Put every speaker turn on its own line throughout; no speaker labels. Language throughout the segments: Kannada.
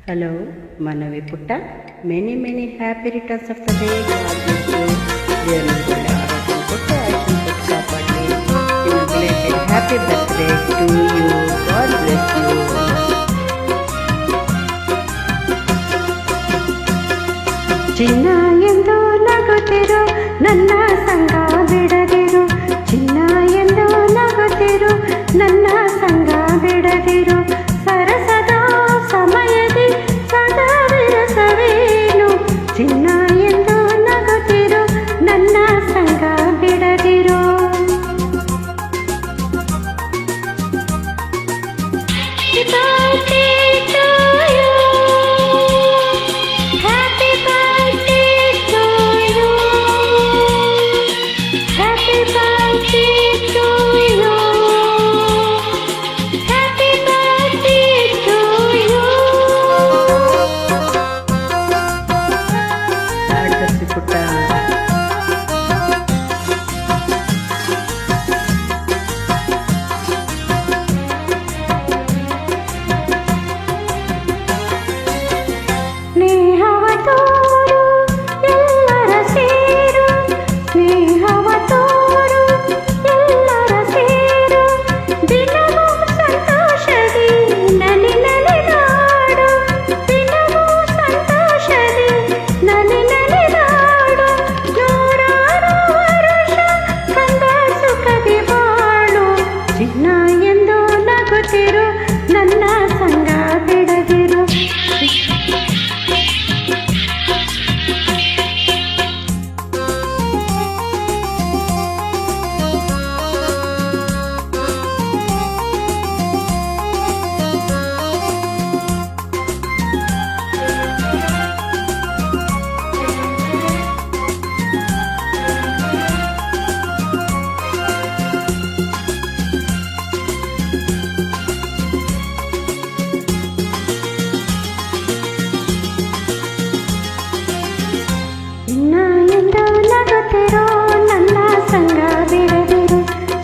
Hello, Manavi Putta. Many happy returns of the day. God bless you. Dear Manavi, Aratan Putta, Aishan Putta Padli. In a belated happy birthday to you. God bless you. ಚಿನ್ನ ಎಂದು ನಗುತ್ತಿರು ನನ್ನ ಸಂಗ ಬಿಡದಿರು, ಚಿನ್ನ ಎಂದು ನಗುತ್ತಿರು ನನ್ನ ಸಂಗ ಬಿಡದಿರು, ಸರಸದ ಸಮಯದಿ ಸದಾ ವಿರಸವೇನು, ಚಿನ್ನ ಎಂದು ನಗುತ್ತಿರು ನನ್ನ ಸಂಗ ಬಿಡದಿರು.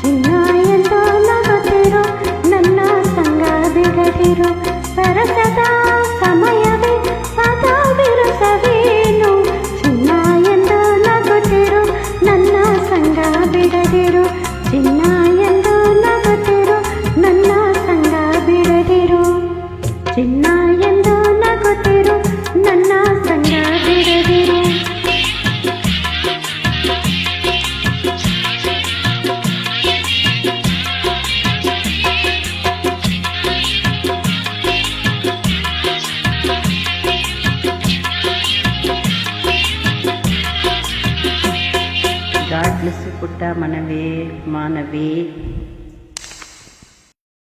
ಚಿನ್ನ ಎಂದು ನಗುತ್ತಿರು ನನ್ನ ಸಂಗ ಬಿಡದಿರು. ಸರಸದ ಸಮಯವೇ ಸದಾ ವಿರಸವೇನು, ಚಿನ್ನ ಎಂದು ನಗುತ್ತಿರು ನನ್ನ ಸಂಗ ಬಿಡದಿರು, ಚಿನ್ನ ಎಂದು ನಗುತ್ತಿರು ನನ್ನ ಸಂಗ ಬಿಡದಿರು, ಚಿನ್ನ ಎಂದು ನಗುತ್ತಿರು ನನ್ನ ಸಂಗ ಬಿಡದಿರು. God bless you, Putta, Manavi, Manavi.